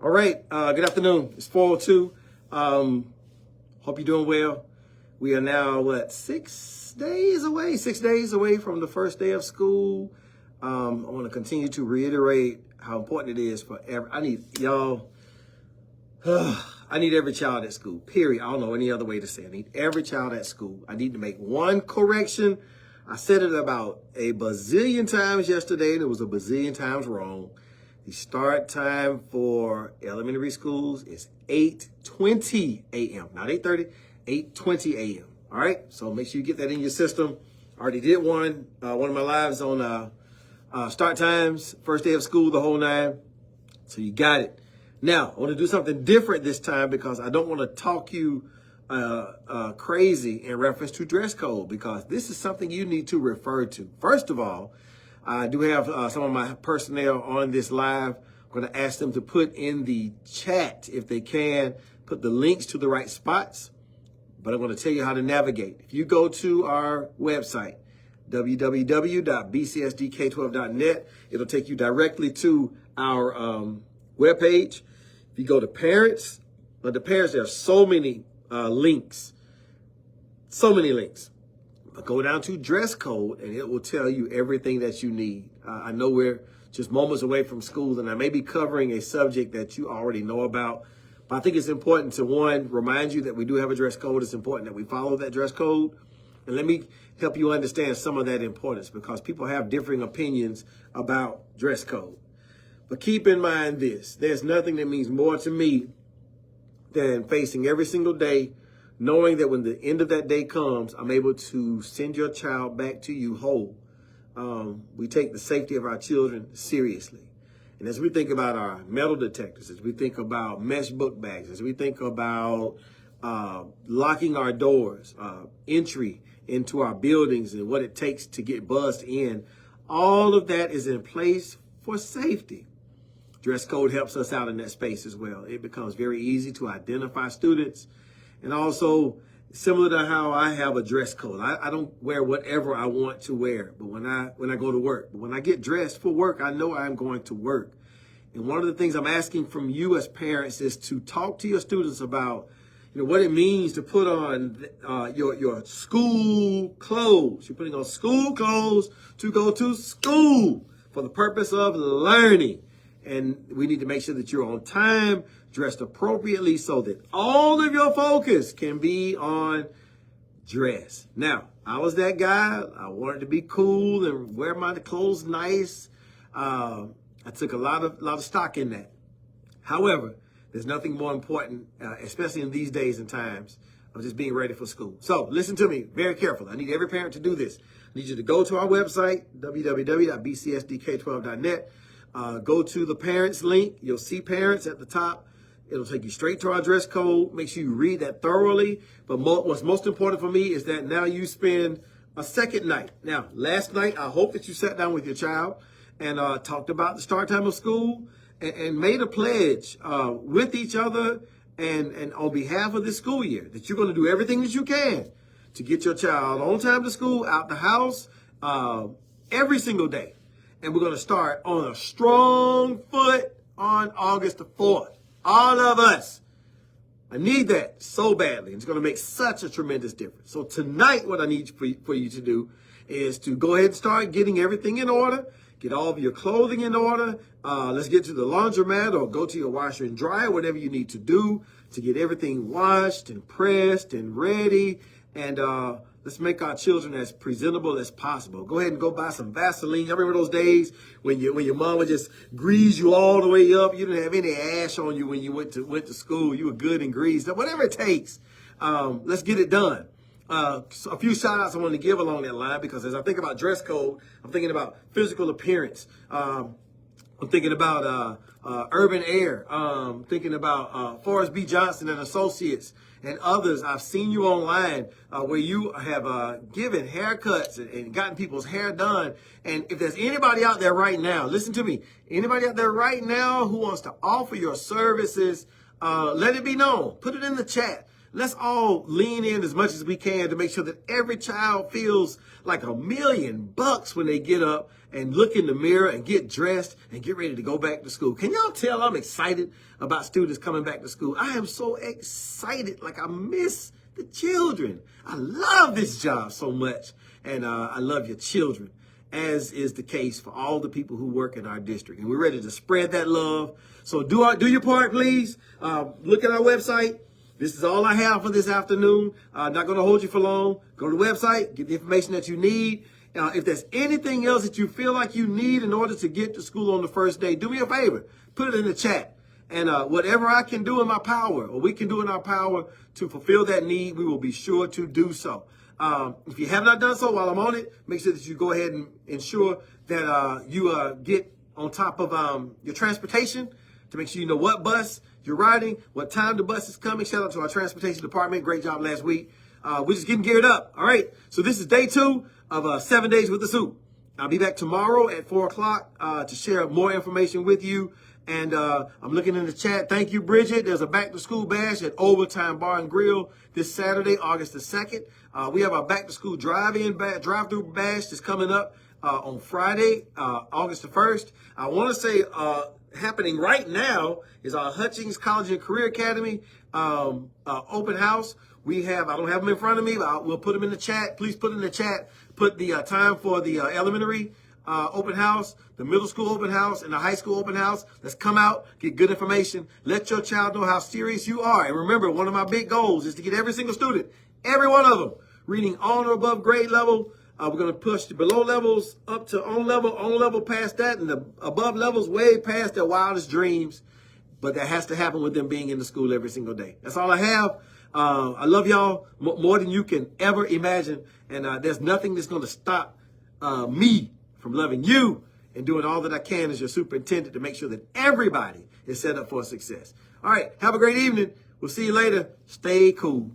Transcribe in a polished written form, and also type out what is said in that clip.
All right, good afternoon. It's 4:02. Hope you're doing well. We are now, 6 days away? 6 days away from the first day of school. I want to continue to reiterate how important it is for I need every child at school, period. I don't know any other way to say it. I need every child at school. I need to make one correction. I said it about a bazillion times yesterday, and it was a bazillion times wrong. The start time for elementary schools is 8:20 a.m., not 8:30, 8:20 a.m. All right, so make sure you get that in your system. I already did one of my lives on start times, first day of school, the whole nine. So you got it. Now, I want to do something different this time because I don't want to talk you crazy in reference to dress code, because this is something you need to refer to. First of all, I do have some of my personnel on this live. I'm going to ask them to put in the chat, if they can, put the links to the right spots. But I'm going to tell you how to navigate. If you go to our website, www.bcsdk12.net, it'll take you directly to our webpage. If you go to parents, there are so many links. So many links. But go down to dress code and it will tell you everything that you need. I know we're just moments away from school, and I may be covering a subject that you already know about. But I think it's important to, one, remind you that we do have a dress code. It's important that we follow that dress code. And let me help you understand some of that importance, because people have differing opinions about dress code. But keep in mind this: there's nothing that means more to me than facing every single day, knowing that when the end of that day comes, I'm able to send your child back to you whole. We take the safety of our children seriously. And as we think about our metal detectors, as we think about mesh book bags, as we think about locking our doors, entry into our buildings and what it takes to get buzzed in, all of that is in place for safety. Dress code helps us out in that space as well. It becomes very easy to identify students. And also, similar to how I have a dress code, I don't wear whatever I want to wear, but when I go to work. But when I get dressed for work, I know I'm going to work. And one of the things I'm asking from you as parents is to talk to your students about, what it means to put on your school clothes. You're putting on school clothes to go to school for the purpose of learning. And we need to make sure that you're on time, dressed appropriately, so that all of your focus can be on dress. Now, I was that guy. I wanted to be cool and wear my clothes nice. I took a lot of stock in that. However, there's nothing more important, especially in these days and times, of just being ready for school. So listen to me very carefully. I need every parent to do this. I need you to go to our website, www.bcsdk12.net. Go to the parents link. You'll see parents at the top. It'll take you straight to our dress code. Make sure you read that thoroughly. But what's most important for me is that now you spend a second night. Now, last night, I hope that you sat down with your child and talked about the start time of school and made a pledge with each other and on behalf of this school year that you're going to do everything that you can to get your child on time to school, out the house, every single day. And we're going to start on a strong foot on August the 4th. All of us. I need that so badly. It's going to make such a tremendous difference. So tonight, what I need for you to do is to go ahead and start getting everything in order. Get all of your clothing in order. Let's get to the laundromat or go to your washer and dryer, whatever you need to do to get everything washed and pressed and ready. And let's make our children as presentable as possible. Go ahead and go buy some Vaseline. I remember those days when your mom would just grease you all the way up. You didn't have any ash on you when you went to school. You were good and greased up. Whatever it takes, let's get it done. So a few shout outs I want to give along that line, because as I think about dress code, I'm thinking about physical appearance. I'm thinking about Urban Air. Thinking about Forrest B. Johnson and Associates and others. I've seen you online where you have given haircuts and gotten people's hair done. And if there's anybody out there right now, listen to me, anybody out there right now who wants to offer your services, let it be known. Put it in the chat. Let's all lean in as much as we can to make sure that every child feels like $1,000,000 when they get up and look in the mirror and get dressed and get ready to go back to school. Can y'all tell I'm excited about students coming back to school? I am so excited. Like, I miss the children. I love this job so much. And I love your children, as is the case for all the people who work in our district. And we're ready to spread that love. So do your part, please. Look at our website. This is all I have for this afternoon. Not going to hold you for long. Go to the website, get the information that you need. If there's anything else that you feel like you need in order to get to school on the first day, do me a favor. Put it in the chat. And whatever I can do in my power, or we can do in our power to fulfill that need, we will be sure to do so. If you have not done so while I'm on it, make sure that you go ahead and ensure that you get on top of your transportation to make sure you know what bus you're riding, what time the bus is coming. Shout out to our transportation department. Great job last week. We're just getting geared up. All right. So this is day 2 of 7 days with the Supe. I'll be back tomorrow at 4 o'clock to share more information with you. And I'm looking in the chat. Thank you, Bridget. There's a back to school bash at Overtime Bar and Grill this Saturday, August the 2nd. We have our back to school drive-through bash that's coming up on Friday, August the 1st. I want to say happening right now is our Hutchings College and Career Academy open house. We have, I don't have them in front of me, but we'll put them in the chat. Please put in the chat, put the time for the elementary open house, the middle school open house, and the high school open house. Let's come out, get good information. Let your child know how serious you are. And remember, one of my big goals is to get every single student, every one of them, reading on or above grade level. We're going to push the below levels up to on level past that, and the above levels way past their wildest dreams. But that has to happen with them being in the school every single day. That's all I have. I love y'all more than you can ever imagine. And there's nothing that's going to stop me from loving you and doing all that I can as your superintendent to make sure that everybody is set up for success. All right. Have a great evening. We'll see you later. Stay cool.